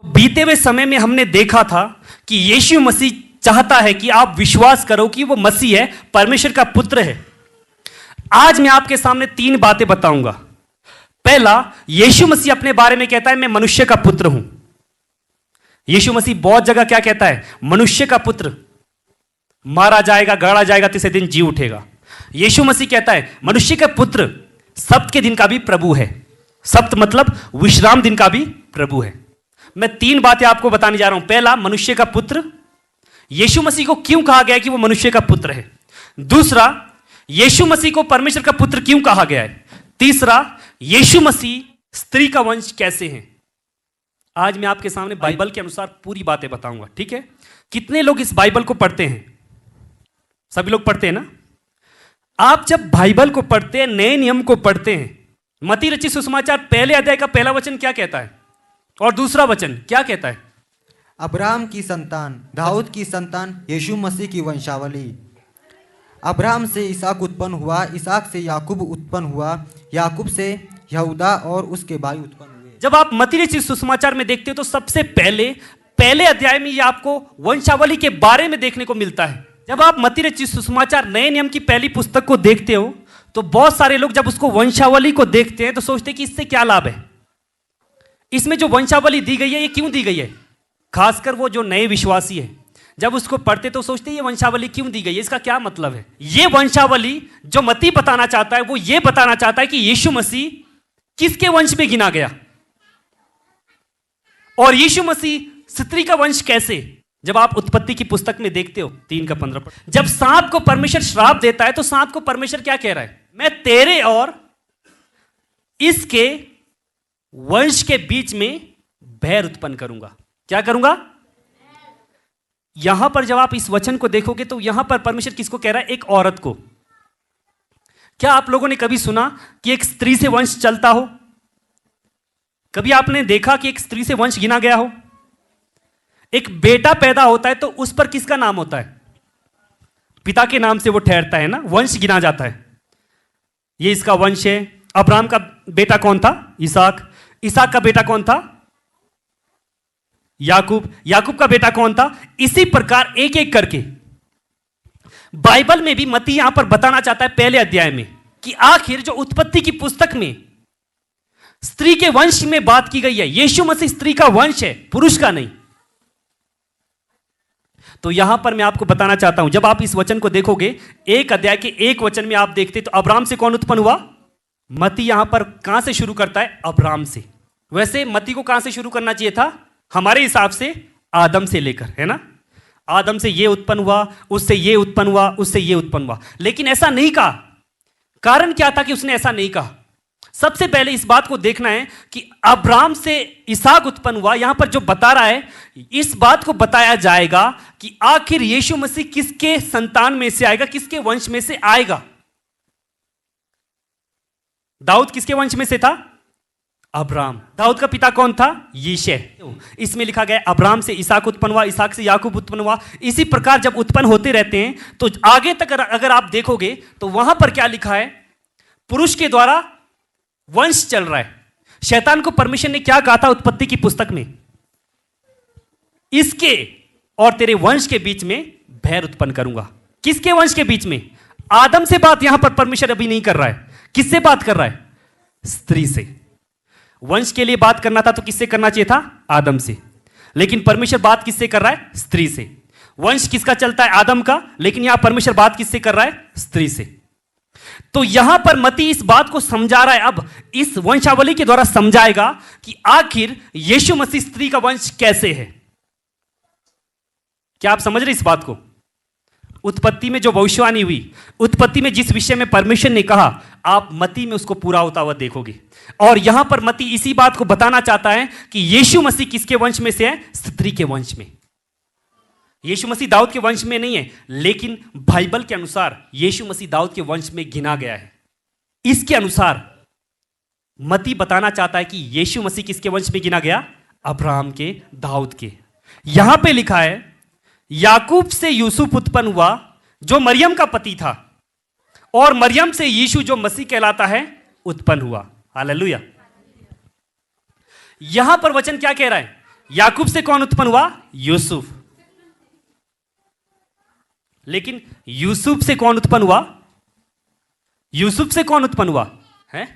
बीते हुए समय में हमने देखा था कि यीशु मसीह चाहता है कि आप विश्वास करो कि वो मसीह है, परमेश्वर का पुत्र है। आज मैं आपके सामने 3 बातें बताऊंगा। पहला, यीशु मसीह अपने बारे में कहता है मैं मनुष्य का पुत्र हूं। यीशु मसीह बहुत जगह क्या कहता है? मनुष्य का पुत्र, मारा जाएगा, गाड़ा जाएगा, तीसरे दिन जी उठेगा। यीशु मसीह कहता है मनुष्य का पुत्र सप्त के दिन का भी प्रभु है। सप्त मतलब विश्राम दिन का भी प्रभु है। मैं 3 बातें आपको बताने जा रहा हूं। पहला, मनुष्य का पुत्र, यीशु मसीह को क्यों कहा गया है कि वो मनुष्य का पुत्र है। दूसरा, यीशु मसीह को परमेश्वर का पुत्र क्यों कहा गया है। तीसरा, यीशु मसीह स्त्री का वंश कैसे है। आज मैं आपके सामने बाइबल के अनुसार पूरी बातें बताऊंगा, ठीक है। कितने लोग इस बाइबल को पढ़ते हैं? सभी लोग पढ़ते हैं ना। आप जब बाइबल को पढ़ते हैं, नए नियम को पढ़ते हैं, मत्ती रचित सुसमाचार पहले अध्याय का पहला वचन क्या कहता है और दूसरा वचन क्या कहता है? अब्राहम की संतान, दाऊद की संतान, यीशु मसीह की वंशावली। अब्राहम से इसहाक उत्पन्न हुआ, इसहाक से याकूब उत्पन्न हुआ, याकूब से यहूदा और उसके भाई उत्पन्न हुए। जब आप मत्ती रचित सुसमाचार में देखते हो तो सबसे पहले अध्याय में ये आपको वंशावली के बारे में देखने को मिलता है। जब आप मत्ती रचित सुसमाचार नए नियम की पहली पुस्तक को देखते हो तो बहुत सारे लोग जब उसको वंशावली को देखते हैं तो सोचते हैं कि इससे क्या लाभ है। इसमें जो वंशावली दी गई है ये क्यों दी गई है। खासकर वो जो नए विश्वासी है जब उसको पढ़ते तो सोचते हैं ये वंशावली क्यों दी गई है, इसका क्या मतलब है। ये वंशावली जो मत्ती बताना चाहता है वो ये बताना चाहता है कि यीशु मसीह किसके वंश में गिना गया और यीशु मसीह स्त्री का वंश कैसे। जब आप उत्पत्ति की पुस्तक में देखते हो 3:15, जब सांप को परमेश्वर श्राप देता है तो सांप को परमेश्वर क्या कह रहा है? मैं तेरे और इसके वंश के बीच में बैर उत्पन्न करूंगा। क्या करूंगा? यहां पर जब आप इस वचन को देखोगे तो यहां पर परमेश्वर किसको कह रहा है? एक औरत को। क्या आप लोगों ने कभी सुना कि एक स्त्री से वंश चलता हो? कभी आपने देखा कि एक स्त्री से वंश गिना गया हो? एक बेटा पैदा होता है तो उस पर किसका नाम होता है? पिता के नाम से वो ठहरता है ना, वंश गिना जाता है। ये इसका वंश है। अब्राहम का बेटा कौन था? इसहाक। इसहाक का बेटा कौन था? याकूब। याकूब का बेटा कौन था? इसी प्रकार एक एक करके बाइबल में भी मत्ती यहां पर बताना चाहता है पहले अध्याय में कि आखिर जो उत्पत्ति की पुस्तक में स्त्री के वंश में बात की गई है, यीशु मसीह स्त्री का वंश है, पुरुष का नहीं। तो यहां पर मैं आपको बताना चाहता हूं, जब आप इस वचन को देखोगे, एक अध्याय के एक वचन में आप देखते तो अब्राहम से कौन उत्पन्न हुआ? मत्ती यहां पर कहां से शुरू करता है? अब्राहम से। वैसे मत्ती को कहां से शुरू करना चाहिए था? हमारे हिसाब से आदम से लेकर, है ना। आदम से ये उत्पन्न हुआ, उससे ये उत्पन्न हुआ, उससे ये उत्पन्न हुआ, लेकिन ऐसा नहीं कहा। कारण क्या था कि उसने ऐसा नहीं कहा? सबसे पहले इस बात को देखना है कि अब्राहम से इसहाक उत्पन्न हुआ। यहां पर जो बता रहा है, इस बात को बताया जाएगा कि आखिर यीशु मसीह किसके संतान में से आएगा, किसके वंश में से आएगा। दाऊद किसके वंश में से था? अब्राहम। दाऊद का पिता कौन था? यीशे। इसमें लिखा गया अब्राहम से इसहाक उत्पन्न हुआ, इसहाक से याकूब उत्पन्न हुआ। इसी प्रकार जब उत्पन्न होते रहते हैं तो आगे तक अगर आप देखोगे तो वहां पर क्या लिखा है? पुरुष के द्वारा वंश चल रहा है। शैतान को परमेश्वर ने क्या कहा था उत्पत्ति की पुस्तक में? इसके और तेरे वंश के बीच में बैर उत्पन्न करूंगा। किसके वंश के बीच में? आदम से बात यहां पर परमेश्वर अभी नहीं कर रहा है। किससे बात कर रहा है? स्त्री से। वंश के लिए बात करना था तो किससे करना चाहिए था? आदम से। लेकिन परमेश्वर बात किससे कर रहा है? स्त्री से। वंश किसका चलता है? आदम का। लेकिन यहां परमेश्वर बात किससे कर रहा है? स्त्री से। तो यहां पर मत्ती इस बात को समझा रहा है, अब इस वंशावली के द्वारा समझाएगा कि आखिर यीशु मसीह स्त्री का वंश कैसे है। क्या आप समझ रहे इस बात को? उत्पत्ति में जो भविष्यवाणी हुई, उत्पत्ति में जिस विषय में परमेश्वर ने कहा, आप मत्ती में उसको पूरा होता हुआ देखोगे। और यहां पर मत्ती इसी बात को बताना चाहता है कि यीशु मसीह किसके वंश में से है? स्त्री के वंश में। यीशु मसीह दाऊद के वंश में नहीं है, लेकिन बाइबल के अनुसार यीशु मसीह दाऊद के वंश में गिना गया है। इसके अनुसार मत्ती बताना चाहता है कि यीशु मसीह किसके वंश में गिना गया? अब्राहम के, दाऊद के। यहां पे लिखा है याकूब से यूसुफ उत्पन्न हुआ जो मरियम का पति था, और मरियम से यीशु जो मसीह कहलाता है उत्पन्न हुआ। हालेलुया। यहां पर वचन क्या कह रहा है? याकूब से कौन उत्पन्न हुआ? यूसुफ। लेकिन यूसुफ से कौन उत्पन्न हुआ? यूसुफ से कौन उत्पन्न हुआ है?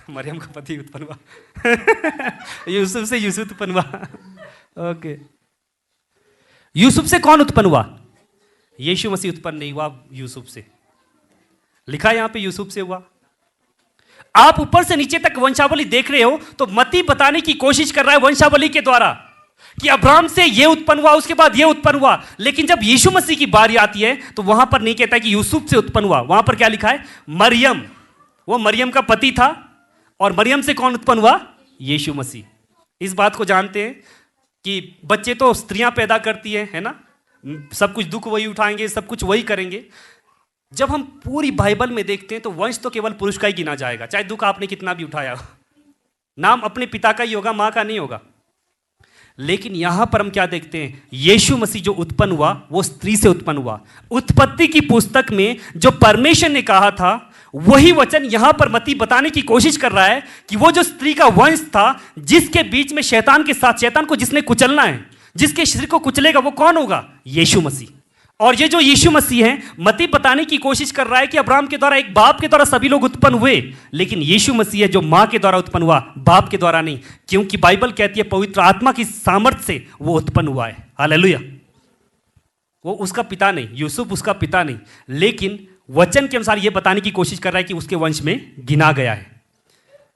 मरियम का पति उत्पन्न हुआ। यूसुफ से यूसुफ उत्पन्न हुआ। ओके, यूसुफ से कौन उत्पन्न हुआ? यीशु मसीह उत्पन्न नहीं हुआ यूसुफ से। लिखा है यहां पे यूसुफ से हुआ। आप ऊपर से नीचे तक वंशावली देख रहे हो तो मत्ती बताने की कोशिश कर रहा है वंशावली के द्वारा कि अब्राहम से ये उत्पन्न हुआ, उसके बाद ये उत्पन्न हुआ। लेकिन जब यीशु मसीह की बारी आती है तो वहां पर नहीं कहता है कि यूसुफ से उत्पन्न हुआ। वहां पर क्या लिखा है? मरियम। वो मरियम का पति था और मरियम से कौन उत्पन्न हुआ? यीशु मसीह। इस बात को जानते हैं कि बच्चे तो स्त्रियां पैदा करती है ना? सब कुछ दुख वही उठाएंगे, सब कुछ वही करेंगे। जब हम पूरी बाइबल में देखते हैं तो वंश तो केवल पुरुष का ही गिना जाएगा, चाहे दुख आपने कितना भी उठाया हो। नाम अपने पिता का ही होगा, मां का नहीं होगा। लेकिन यहां पर हम क्या देखते हैं? यीशु मसीह जो उत्पन्न हुआ वो स्त्री से उत्पन्न हुआ। उत्पत्ति की पुस्तक में जो परमेश्वर ने कहा था वही वचन यहां पर मत्ती बताने की कोशिश कर रहा है कि वो जो स्त्री का वंश था, जिसके बीच में शैतान के साथ, शैतान को जिसने कुचलना है, जिसके शरीर को कुचलेगा, वो कौन होगा? यीशु मसीह। और ये जो यीशु मसीह है, मत्ती बताने की कोशिश कर रहा है कि अब्राहम के द्वारा, एक बाप के द्वारा सभी लोग उत्पन्न हुए, लेकिन यीशु मसीह है जो मां के द्वारा उत्पन्न हुआ, बाप के द्वारा नहीं। क्योंकि बाइबल कहती है पवित्र आत्मा की सामर्थ्य से वो उत्पन्न हुआ है। हालेलुया। वो उसका पिता नहीं, यूसुफ उसका पिता नहीं, लेकिन वचन के अनुसार ये बताने की कोशिश कर रहा है कि उसके वंश में गिना गया है।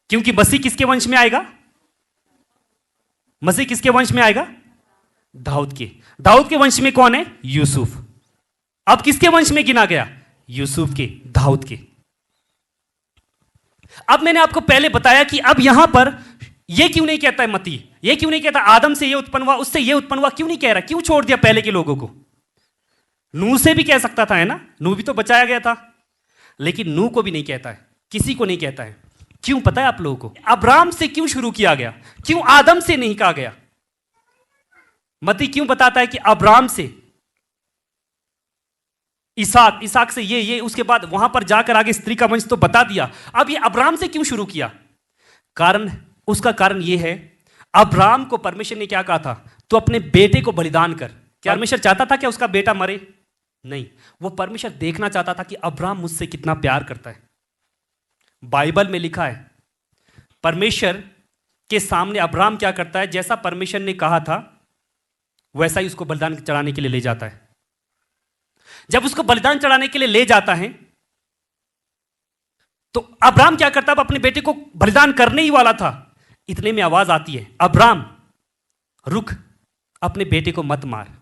क्योंकि मसीह किसके वंश में आएगा? मसीह किसके वंश में आएगा? दाऊद के। दाऊद के वंश में कौन है? यूसुफ। अब किसके वंश में गिना गया? यूसुफ के, दाऊद के। अब मैंने आपको पहले बताया कि अब यहां पर यह क्यों नहीं कहता है मत्ती, यह क्यों नहीं कहता आदम से यह उत्पन्न हुआ, उससे यह उत्पन्न हुआ, क्यों नहीं कह रहा? क्यों छोड़ दिया पहले के लोगों को? नूह से भी कह सकता था, है ना? नूह भी तो बचाया गया था, लेकिन नूह को भी नहीं कहता है, किसी को नहीं कहता है। क्यों पता है आप लोगों को? अब्राहम से क्यों शुरू किया गया? क्यों आदम से नहीं कहा गया? मत्ती क्यों बताता है कि अब्राहम से, इसहाक, इसहाक से ये, उसके बाद वहां पर जाकर आगे स्त्री का वंश तो बता दिया, अब ये अब्राहम से क्यों शुरू किया? कारण, उसका कारण ये है, अब्राहम को परमेश्वर ने क्या कहा था? तो अपने बेटे को बलिदान कर। क्या परमेश्वर चाहता था कि उसका बेटा मरे? नहीं, वो परमेश्वर देखना चाहता था कि अब्राहम मुझसे कितना प्यार करता है। बाइबल में लिखा है परमेश्वर के सामने अब्राहम क्या करता है? जैसा परमेश्वर ने कहा था वैसा ही उसको बलिदान चढ़ाने के लिए ले जाता है। जब उसको बलिदान चढ़ाने के लिए ले जाता है तो अब्राहम क्या करता है? अपने बेटे को बलिदान करने ही वाला था, इतने में आवाज आती है, अब्राहम रुक, अपने बेटे को मत मार।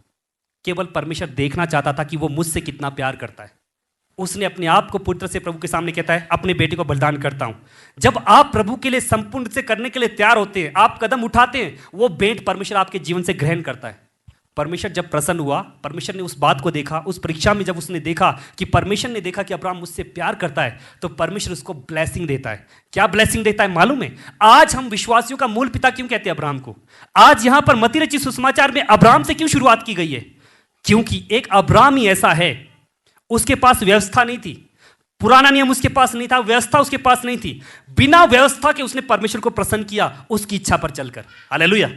केवल परमेश्वर देखना चाहता था कि वो मुझसे कितना प्यार करता है। उसने अपने आप को पुत्र से प्रभु के सामने कहता है, अपने बेटे को बलिदान करता हूं। जब आप प्रभु के लिए संपूर्ण से करने के लिए तैयार होते हैं, आप कदम उठाते हैं, वो भेंट परमेश्वर आपके जीवन से ग्रहण करता है। परमेश्वर जब प्रसन्न हुआ, परमेश्वर ने उस बात को देखा, उस परीक्षा में जब उसने देखा कि परमेश्वर ने देखा कि अब्राहम मुझसे प्यार करता है, तो परमेश्वर उसको ब्लेसिंग देता है। क्या ब्लेसिंग देता है मालूम है? आज हम विश्वासियों का मूल पिता क्यों कहते हैं अब्राहम को? आज यहां पर मत्ती रचित सुसमाचार में अब्राहम से क्यों शुरुआत की गई है? क्योंकि एक अब्राहम ही ऐसा है, उसके पास व्यवस्था नहीं थी, पुराना नियम उसके पास नहीं था, व्यवस्था उसके पास नहीं थी। बिना व्यवस्था के उसने परमेश्वर को प्रसन्न किया, उसकी इच्छा पर चलकर। हालेलुया।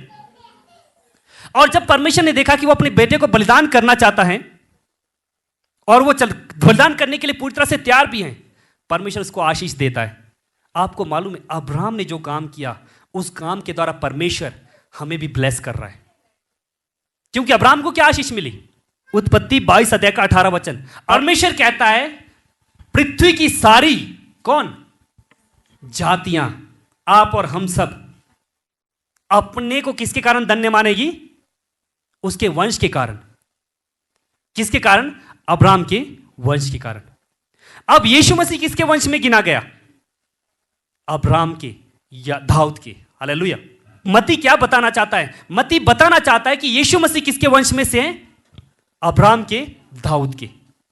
और जब परमेश्वर ने देखा कि वो अपने बेटे को बलिदान करना चाहता है और वो बलिदान करने के लिए पूरी तरह से तैयार भी हैं, परमेश्वर उसको आशीष देता है। आपको मालूम है अब्राहम ने जो काम किया, उस काम के द्वारा परमेश्वर हमें भी ब्लेस कर रहा है। क्योंकि अब्राहम को क्या आशीष मिली? उत्पत्ति 22 अध्याय का 18 वचन। परमेश्वर कहता है पृथ्वी की सारी कौन जातियां, आप और हम सब अपने को किसके कारण धन्य मानेगी? उसके वंश के कारण। किसके कारण? अब्राहम के वंश के कारण। अब यीशु मसीह किसके वंश में गिना गया? अब्राहम के या दाऊद के। हालेलुया। मत्ती क्या बताना चाहता है? मत्ती बताना चाहता है कि यीशु मसीह किसके वंश में से हैं? अब्राहम के, दाऊद के।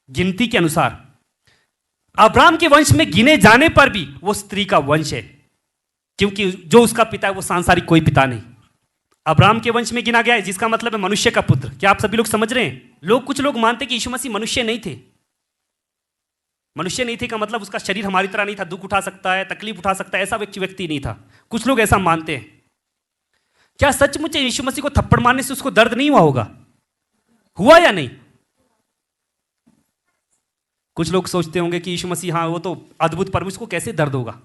गिनती के अनुसार अब्राहम के वंश में गिने जाने पर भी वो स्त्री का वंश है, क्योंकि जो उसका पिता है वो सांसारिक कोई पिता नहीं। अब्राहम के वंश में गिना गया है, जिसका मतलब है मनुष्य का पुत्र। क्या आप सभी लोग समझ रहे हैं? कुछ लोग मानते हैं कि यीशु मसीह मनुष्य नहीं थे। मनुष्य नहीं थे का मतलब उसका शरीर हमारी तरह नहीं था, दुख उठा सकता है, तकलीफ उठा सकता है, ऐसा व्यक्ति नहीं था। कुछ लोग ऐसा मानते हैं। क्या सचमुच यीशु मसीह को थप्पड़ मारने से उसको दर्द नहीं हुआ होगा? हुआ या नहीं? कुछ लोग सोचते होंगे कि यीशु मसीह, हाँ वो तो अद्भुत परमेश्वर को कैसे दर्द होगा।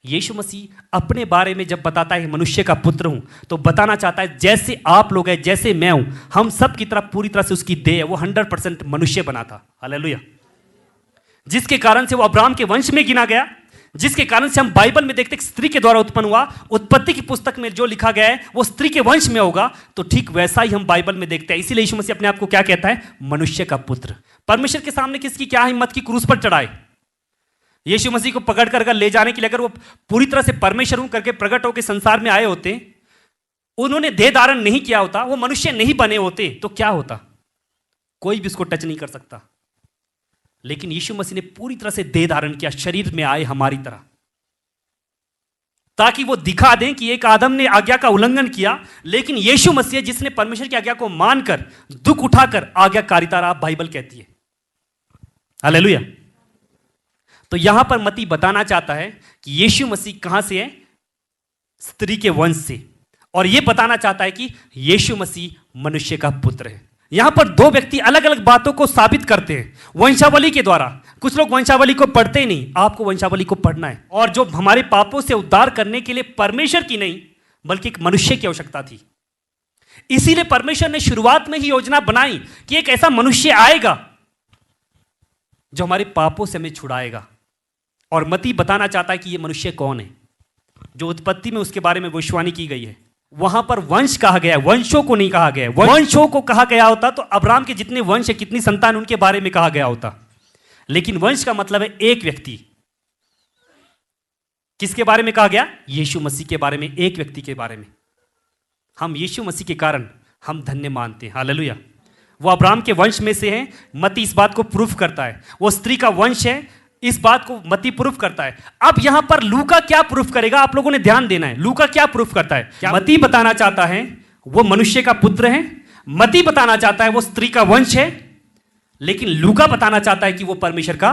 यीशु मसीह अपने बारे में जब बताता है मनुष्य का पुत्र हूं, तो बताना चाहता है जैसे आप लोग हैं, जैसे मैं हूं, हम सब की तरफ पूरी तरह से उसकी देह है। वो 100% मनुष्य बना था। हालेलुया। जिसके कारण से वो अब्राहम के वंश में गिना गया, जिसके कारण से हम बाइबल में देखते हैं स्त्री के द्वारा उत्पन्न हुआ। उत्पत्ति की पुस्तक में जो लिखा गया है वो स्त्री के वंश में होगा, तो ठीक वैसा ही हम बाइबल में देखते हैं। इसीलिए यीशु मसीह अपने आप को क्या कहता है? मनुष्य का पुत्र। परमेश्वर के सामने किसकी क्या हिम्मत की क्रूस पर चढ़ाए? यीशु मसीह को पकड़ कर ले जाने के लिए अगर वो पूरी तरह से परमेश्वर हूं करके प्रकट होकर संसार में आए होते, उन्होंने देह धारण नहीं किया होता, वो मनुष्य नहीं बने होते, तो क्या होता? कोई भी उसको टच नहीं कर सकता। लेकिन यीशु मसीह ने पूरी तरह से देह धारण किया, शरीर में आए हमारी तरह, ताकि वो दिखा दें कि एक आदम ने आज्ञा का उल्लंघन किया, लेकिन यीशु मसीह जिसने परमेश्वर की आज्ञा को मानकर दुख उठाकर आज्ञाकारिता रहा, बाइबल कहती है। हालेलुया। तो यहां पर मत्ती बताना चाहता है कि यीशु मसीह कहां से है? स्त्री के वंश से। और यह बताना चाहता है कि यीशु मसीह मनुष्य का पुत्र है। यहां पर दो व्यक्ति अलग अलग बातों को साबित करते हैं वंशावली के द्वारा। कुछ लोग वंशावली को पढ़ते ही नहीं, आपको वंशावली को पढ़ना है। और जो हमारे पापों से उद्धार करने के लिए परमेश्वर की नहीं बल्कि एक मनुष्य की आवश्यकता थी, इसीलिए परमेश्वर ने शुरुआत में ही योजना बनाई कि एक ऐसा मनुष्य आएगा जो हमारे पापों से हमें छुड़ाएगा। और मत्ती बताना चाहता है कि यह मनुष्य कौन है। जो उत्पत्ति में उसके बारे में भविष्यवाणी की गई है, वहां पर वंश कहा गया है, वंशों को नहीं कहा गया है। वंशों को कहा गया होता तो अब्राहम के जितने वंश है, कितनी संतान, उनके बारे में कहा गया होता। लेकिन वंश का मतलब है एक व्यक्ति। किसके बारे में कहा गया? यीशु मसीह के बारे में, एक व्यक्ति के बारे में। हम यीशु मसीह के कारण हम धन्य मानते हैं। हालेलुया। वो अब्राहम के वंश में से है, मत्ती इस बात को प्रूफ करता है। वो स्त्री का वंश है, इस बात को मत्ती प्रूफ करता है। अब यहां पर लूका क्या प्रूफ करेगा, आप लोगों ने ध्यान देना है। लूका क्या प्रूफ करता है? मत्ती बताना चाहता है वो मनुष्य का पुत्र है, मत्ती बताना चाहता है वो स्त्री का वंश है, लेकिन लूका बताना चाहता है कि वो परमेश्वर का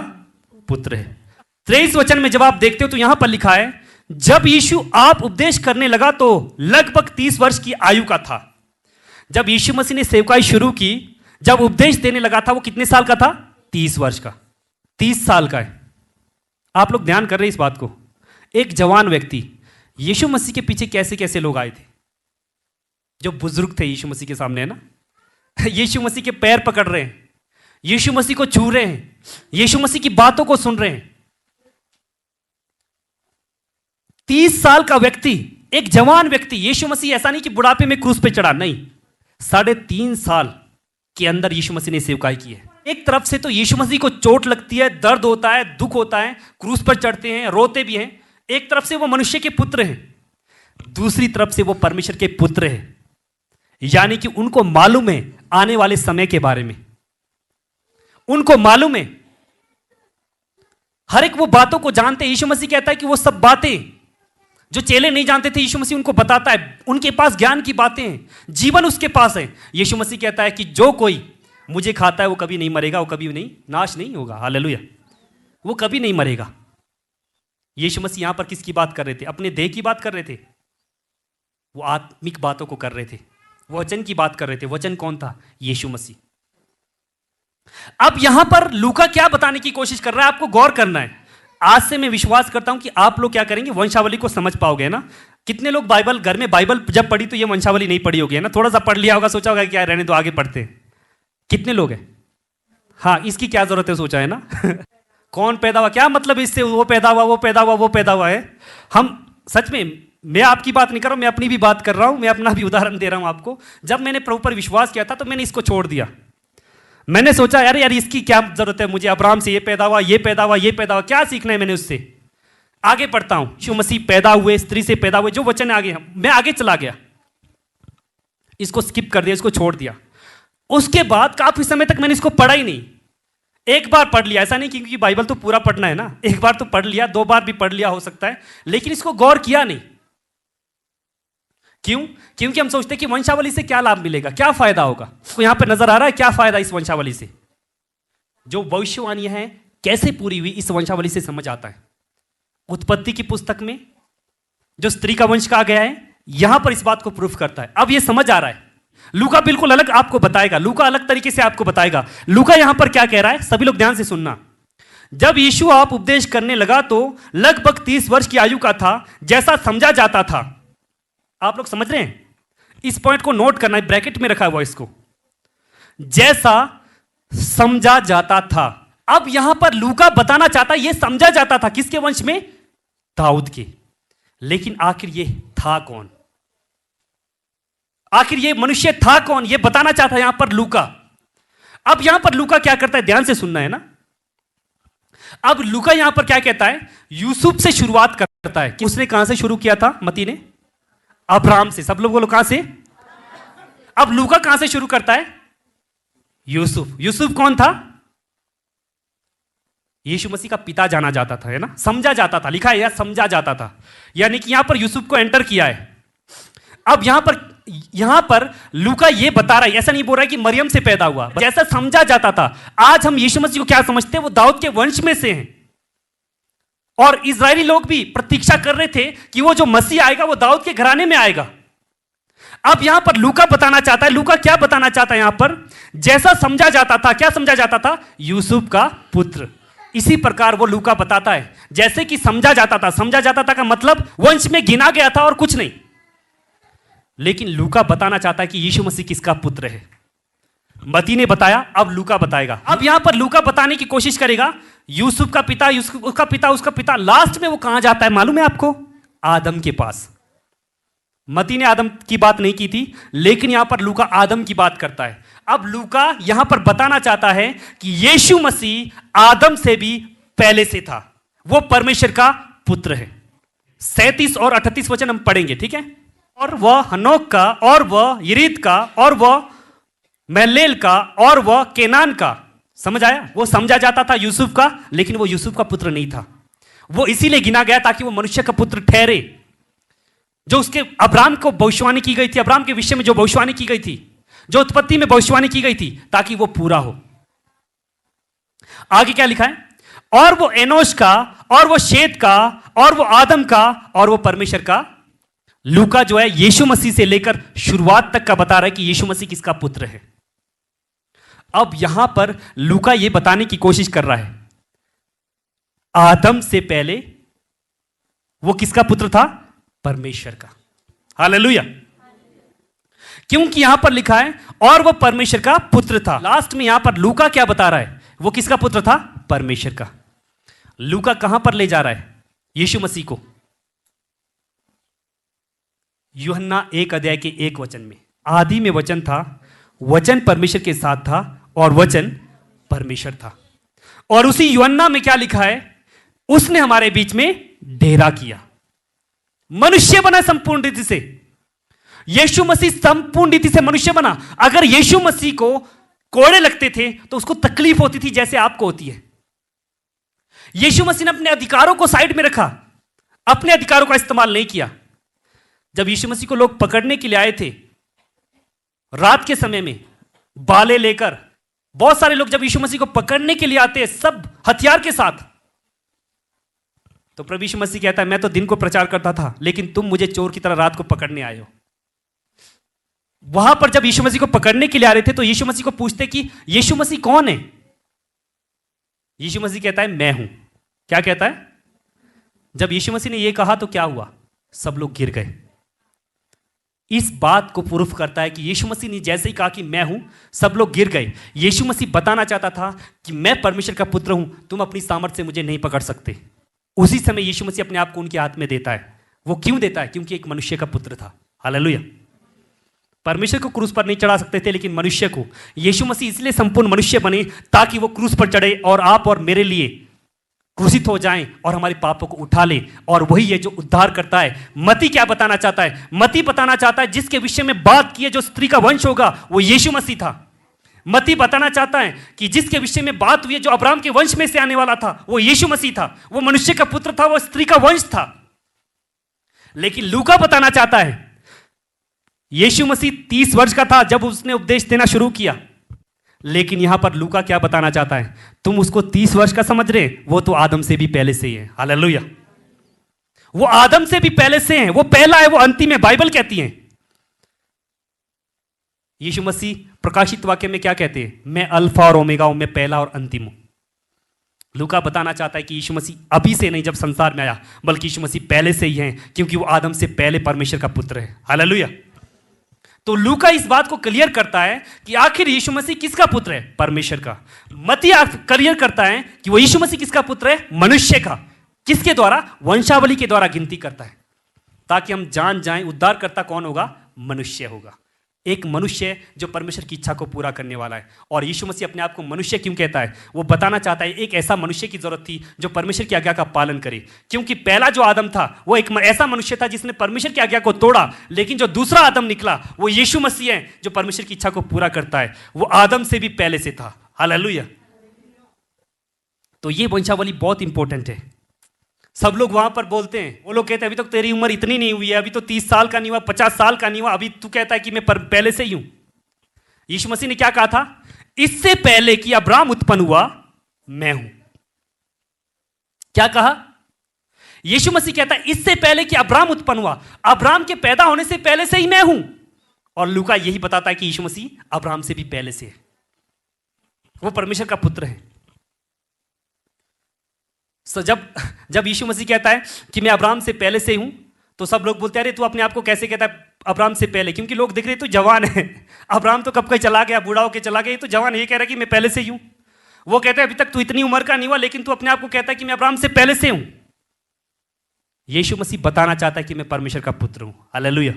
पुत्र है। 23 वचन में जब आप देखते हो तो यहां पर लिखा है, जब यीशु आप उपदेश करने लगा तो लगभग 30 वर्ष की आयु का था। जब यीशु मसीह ने सेवकाई शुरू की, जब उपदेश देने लगा था, वो कितने साल का था? 30 वर्ष का। 30 साल का है। आप लोग ध्यान कर रहे हैं इस बात को। एक जवान व्यक्ति, यीशु मसीह के पीछे कैसे कैसे लोग आए थे, जो बुजुर्ग थे यीशु मसीह के सामने, है ना। यीशु मसीह के पैर पकड़ रहे हैं, यीशु मसीह को छू रहे हैं, यीशु मसीह की बातों को सुन रहे हैं। 30 साल का व्यक्ति, एक जवान व्यक्ति, यीशु मसीह ऐसा नहीं कि बुढ़ापे में क्रूस पे चढ़ा, नहीं, 3.5 साल के अंदर यीशु मसीह ने सेवकाई की है। एक तरफ से तो यीशु मसीह को चोट लगती है, दर्द होता है, दुख होता है, क्रूस पर चढ़ते हैं, रोते भी हैं। एक तरफ से वो मनुष्य के पुत्र हैं, दूसरी तरफ से वो परमेश्वर के पुत्र हैं। यानी कि उनको मालूम है आने वाले समय के बारे में, उनको मालूम है, हर एक वो बातों को जानते हैं। यीशु मसीह कहता है कि वो सब बातें जो चेले नहीं जानते थे, यीशु मसीह उनको बताता है। उनके पास ज्ञान की बातें हैं, जीवन उसके पास है। यीशु मसीह कहता है कि जो कोई मुझे खाता है वो कभी नहीं मरेगा, वो कभी नहीं नाश नहीं होगा। हालेलुया। वो कभी नहीं मरेगा। यीशु मसीह यहां पर किसकी बात कर रहे थे? अपने देह की बात कर रहे थे। वो आत्मिक बातों को कर रहे थे, वचन की बात कर रहे थे। वचन कौन था? यीशु मसीह। अब यहां पर लूका क्या बताने की कोशिश कर रहा है, आपको गौर करना है। आज से मैं विश्वास करता हूं कि आप लोग क्या करेंगे, वंशावली को समझ पाओगे ना। कितने लोग बाइबल घर में, बाइबल जब पढ़ी तो ये वंशावली नहीं पढ़ी होगी, है ना। थोड़ा सा पढ़ लिया होगा, सोचा होगा क्या रहने दो, आगे पढ़ते हैं। कितने लोग हैं? हाँ, इसकी क्या जरूरत है, सोचा है ना। कौन पैदा हुआ, क्या मतलब इससे वो पैदा हुआ, वो पैदा हुआ, वो पैदा हुआ है। हम सच में, मैं आपकी बात नहीं कर रहा हूं, मैं अपनी भी बात कर रहा हूं, मैं अपना भी उदाहरण दे रहा हूं आपको। जब मैंने प्रभु पर विश्वास किया था तो मैंने इसको छोड़ दिया। मैंने सोचा यार इसकी क्या जरूरत है, मुझे अब्राहम से ये पैदा हुआ, ये पैदा हुआ, ये पैदा हुआ, क्या सीखना है मैंने उससे। आगे पढ़ता हूं, यीशु मसीह पैदा हुए, स्त्री से पैदा हुए, जो वचन आगे, मैं आगे चला गया, इसको स्किप कर दिया, इसको छोड़ दिया। उसके बाद काफी समय तक मैंने इसको पढ़ा ही नहीं। एक बार पढ़ लिया, ऐसा नहीं क्योंकि बाइबल तो पूरा पढ़ना है ना, एक बार तो पढ़ लिया, 2 बार भी पढ़ लिया हो सकता है, लेकिन इसको गौर किया नहीं। क्यों? क्योंकि हम सोचते हैं कि वंशावली से क्या लाभ मिलेगा, क्या फायदा होगा। तो यहां पर नजर आ रहा है क्या फायदा इस वंशावली से। जो भविष्यवाणियां हैं कैसे पूरी हुई, इस वंशावली से समझ आता है। उत्पत्ति की पुस्तक में जो स्त्री का वंश कहा गया है, यहां पर इस बात को प्रूफ करता है। अब यह समझ आ रहा है, लूका बिल्कुल अलग आपको बताएगा, लूका अलग तरीके से आपको बताएगा। लूका यहां पर क्या कह रहा है, सभी लोग ध्यान से सुनना। जब यीशु आप उपदेश करने लगा तो लगभग 30 वर्ष की आयु का था, जैसा समझा जाता था। आप लोग समझ रहे हैं? इस पॉइंट को नोट करना है, ब्रैकेट में रखा हुआ इसको, जैसा समझा जाता था। अब यहां पर लूका बताना चाहता है यह समझा जाता था किसके वंश में? दाऊद के। लेकिन आखिर यह था कौन? आखिर यह मनुष्य था कौन? यह बताना चाहता है यहां पर लूका। अब यहां पर लूका क्या करता है, ध्यान से सुनना है ना। अब लूका यहां पर क्या कहता है, यूसुफ से शुरुआत करता है कि उसने कहां से शुरू किया था, मती ने? अब्राहम से। सब लोग बोलो कहां से? अब लूका कहां से शुरू करता है? यूसुफ। यूसुफ कौन था? यीशु मसीह का पिता जाना जाता था, है ना, समझा जाता था, लिखा है या समझा जाता था, यानी कि यहां पर यूसुफ को एंटर किया है। अब यहां पर लूका ये बता रहा है, ऐसा नहीं बोल रहा है कि मरियम से पैदा हुआ, जैसा समझा जाता था। आज हम यीशु मसीह को क्या समझते हैं, वो दाऊद के वंश में से हैं। और इजरायली लोग भी प्रतीक्षा कर रहे थे कि वो जो मसीह आएगा वो दाऊद के घराने में आएगा। अब यहां पर लूका बताना चाहता है, लूका क्या बताना चाहता है यहां पर, जैसा समझा जाता था। क्या समझा जाता था? यूसुफ का पुत्र। इसी प्रकार वो लूका बताता है जैसे कि समझा जाता था। समझा जाता था का मतलब वंश में गिना गया था और कुछ नहीं। लेकिन लूका बताना चाहता है कि यीशु मसीह किसका पुत्र है। मती ने बताया, अब लूका बताएगा। अब यहां पर लूका बताने की कोशिश करेगा यूसुफ का पिता, यूसुफ उसका पिता, उसका पिता। लास्ट में वो कहां जाता है मालूम है आपको? आदम के पास। मती ने आदम की बात नहीं की थी, लेकिन यहां पर लूका आदम की बात करता है। अब लूका यहां पर बताना चाहता है कि यीशु मसीह आदम से भी पहले से था, वो परमेश्वर का पुत्र है। 37 और 38 वचन हम पढ़ेंगे, ठीक है? और वह हनोक का, और वह यरीद का, और वह महलेल का, और वह केनान का। समझ आया? वो समझा जाता था यूसुफ का, लेकिन वो यूसुफ का पुत्र नहीं था। वो इसीलिए गिना गया ताकि वो मनुष्य का पुत्र ठहरे। जो उसके अब्राहम को भविष्यवाणी की गई थी, अब्राहम के विषय में जो भविष्यवाणी की गई थी, जो उत्पत्ति में भविष्यवाणी की गई थी, ताकि वो पूरा हो। आगे क्या लिखा है? और वो एनोश का, और वो शेत का, और वो आदम का, और वो परमेश्वर का। लूका जो है यीशु मसीह से लेकर शुरुआत तक का बता रहा है कि यीशु मसीह किसका पुत्र है। अब यहां पर लूका यह बताने की कोशिश कर रहा है आदम से पहले वो किसका पुत्र था? परमेश्वर का। हालेलुया। क्योंकि यहां पर लिखा है और वो परमेश्वर का पुत्र था। लास्ट में यहां पर लूका क्या बता रहा है? वो किसका पुत्र था? परमेश्वर का। लूका कहां पर ले जा रहा है यीशु मसीह को? यूहन्ना 1 अध्याय के 1 वचन में, आदि में वचन था, वचन परमेश्वर के साथ था, और वचन परमेश्वर था। और उसी यूहन्ना में क्या लिखा है? उसने हमारे बीच में डेरा किया, मनुष्य बना संपूर्ण रीति से। यीशु मसीह संपूर्ण रीति से मनुष्य बना। अगर यीशु मसीह को कोड़े लगते थे तो उसको तकलीफ होती थी जैसे आपको होती है। यीशु मसीह ने अपने अधिकारों को साइड में रखा, अपने अधिकारों का इस्तेमाल नहीं किया। जब यीशु मसीह को लोग पकड़ने के लिए आए थे रात के समय में बाले लेकर, बहुत सारे लोग जब यीशु मसीह को पकड़ने के लिए आते हैं सब हथियार के साथ, तो प्रभु यीशु मसीह कहता है मैं तो दिन को प्रचार करता था, लेकिन तुम मुझे चोर की तरह रात को पकड़ने आए हो। वहां पर जब यीशु मसीह को पकड़ने के लिए आ रहे थे तो यीशु मसीह को पूछते कि यीशु मसीह कौन है? यीशु मसीह कहता है मैं हूं। क्या कहता है? जब यीशु मसीह ने यह कहा तो क्या हुआ? सब लोग गिर गए। इस बात को प्रूफ करता है कि यीशु मसीह ने जैसे ही कहा कि मैं हूं, सब लोग गिर गए। यीशु मसीह बताना चाहता था कि मैं परमेश्वर का पुत्र हूं, तुम अपनी सामर्थ्य से मुझे नहीं पकड़ सकते। उसी समय यीशु मसीह अपने आप को उनके हाथ में देता है। वो क्यों देता है? क्योंकि एक मनुष्य का पुत्र था। हालेलुया। परमेश्वर को क्रूस पर नहीं चढ़ा सकते थे, लेकिन मनुष्य को यीशु मसीह इसलिए संपूर्ण मनुष्य बने ताकि वो क्रूस पर चढ़े और आप और मेरे लिए क्रूसित हो जाएं और हमारे पापों को उठा ले। और वही है जो उद्धार करता है। मती क्या बताना चाहता है? मती बताना चाहता है जिसके विषय में बात की है, जो स्त्री का वंश होगा, वो यीशु मसीह था। मती बताना चाहता है कि जिसके विषय में बात हुई है, जो अब्राहम के वंश में से आने वाला था, वो यीशु मसीह था। वो मनुष्य का पुत्र था, वो स्त्री का वंश था। लेकिन लूका बताना चाहता है यीशु मसीह 30 वर्ष का था जब उसने उपदेश देना शुरू किया। लेकिन यहां पर लूका क्या बताना चाहता है? तुम उसको 30 वर्ष का समझ रहे, वो तो आदम से भी पहले से ही है। हालेलुया। वो आदम से भी पहले से हैं, वो पहला है, वो अंतिम है, बाइबल कहती है। यीशु मसीह प्रकाशित वाक्य में क्या कहते हैं? मैं अल्फा और ओमेगा हूं, मैं पहला और अंतिम हूं। लूका बताना चाहता है कि यीशु मसीह अभी से नहीं जब संसार में आया, बल्कि यीशु मसीह पहले से ही हैं, क्योंकि वो आदम से पहले परमेश्वर का पुत्र है। हालेलुया। तो लूका इस बात को क्लियर करता है कि आखिर यीशु मसीह किसका पुत्र है? परमेश्वर का। मत्ती क्लियर करता है कि वो यीशु मसीह किसका पुत्र है? मनुष्य का। किसके द्वारा? वंशावली के द्वारा गिनती करता है, ताकि हम जान जाएं उद्धारकर्ता कौन होगा? मनुष्य होगा। एक मनुष्य जो परमेश्वर की इच्छा को पूरा करने वाला है। और यीशु मसीह अपने आप को मनुष्य क्यों कहता है? वो बताना चाहता है एक ऐसा मनुष्य की जरूरत थी जो परमेश्वर की आज्ञा का पालन करे, क्योंकि पहला जो आदम था वो एक ऐसा मनुष्य था जिसने परमेश्वर की आज्ञा को तोड़ा, लेकिन जो दूसरा आदम निकला वो यीशु मसीह है जो परमेश्वर की इच्छा को पूरा करता है। वो आदम से भी पहले से था। हालेलुया। तो ये वंशावली बहुत इंपॉर्टेंट है। सब लोग वहां पर बोलते हैं, वो लोग कहते हैं अभी तक तेरी उम्र इतनी नहीं हुई है, अभी तो 30 साल का नहीं हुआ, 50 साल का नहीं हुआ, अभी तू कहता है कि मैं पहले से ही हूं। यीशु मसीह ने क्या कहा था? इससे पहले कि अब्राहम उत्पन्न हुआ मैं हूं। क्या कहा? यीशु मसीह कहता है इससे पहले कि अब्राहम उत्पन्न हुआ, अब्राहम के पैदा होने से पहले से ही मैं हूं। और लूका यही बताता है कि यीशु मसीह अब्राहम से भी पहले से है, वो परमेश्वर का पुत्र है। So, जब यीशु मसीह कहता है कि मैं अब्राहम से पहले से हूं, तो सब लोग बोलते हैं अरे तू अपने आप को कैसे कहता है अब्राहम से पहले? क्योंकि लोग देख रहे तो जवान है, अब्राहम तो कब का चला गया, बूढ़ा होके चला गया, ये तो जवान है, ये कह रहा है कि मैं पहले से ही हूं। वो कहते हैं अभी तक तू इतनी उम्र का नहीं हुआ, लेकिन तू अपने आप को कहता है कि मैं अब्राहम से पहले से हूं। यीशु मसीह बताना चाहता है कि मैं परमेश्वर का पुत्र हूं। हालेलुया।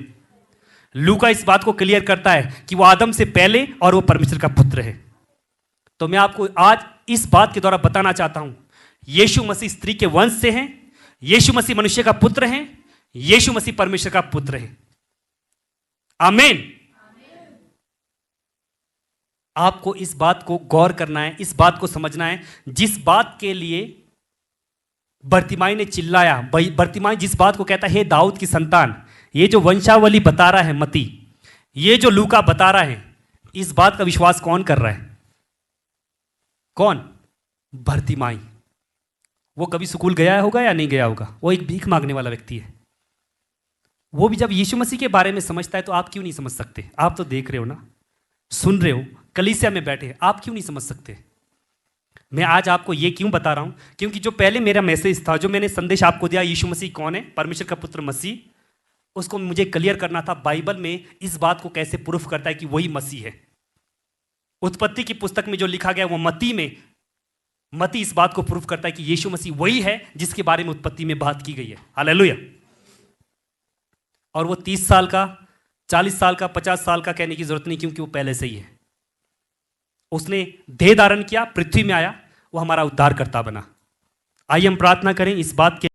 लूका इस बात को क्लियर करता है कि वो आदम से पहले और वो परमेश्वर का पुत्र है। तो मैं आपको आज इस बात के द्वारा बताना चाहता हूं, यीशु मसीह स्त्री के वंश से हैं, यीशु मसीह मनुष्य का पुत्र हैं, यीशु मसीह परमेश्वर का पुत्र है। आमीन। आपको इस बात को गौर करना है, इस बात को समझना है, जिस बात के लिए बर्तिमाई ने चिल्लाया, बर्तिमाई जिस बात को कहता है हे दाऊद की संतान, ये जो वंशावली बता रहा है मती, ये जो लूका बता रहा है, इस बात का विश्वास कौन कर रहा है? कौन? बर्तिमाई। वो कभी स्कूल गया होगा या नहीं गया होगा? वो एक भीख मांगने वाला व्यक्ति है। वो भी जब यीशु मसीह के बारे में समझता है तो आप क्यों नहीं समझ सकते? आप तो देख रहे हो ना, सुन रहे हो, कलीसिया में बैठे हैं, आप क्यों नहीं समझ सकते? मैं आज आपको ये क्यों बता रहा हूं? क्योंकि जो पहले मेरा मैसेज था, जो मैंने संदेश आपको दिया, यीशु मसीह कौन है, परमेश्वर का पुत्र मसीह, उसको मुझे क्लियर करना था बाइबल में इस बात को कैसे प्रूफ करता है कि वही मसीह है। उत्पत्ति की पुस्तक में जो लिखा गया वो मती इस बात को प्रूफ करता है कि यीशु मसीह वही है जिसके बारे में उत्पत्ति में बात की गई है। हालेलुया। और वो 30 साल का, 40 साल का, 50 साल का कहने की जरूरत नहीं, क्योंकि वो पहले से ही है। उसने देह धारण किया, पृथ्वी में आया, वो हमारा उद्धारकर्ता बना। आइए हम प्रार्थना करें इस बात के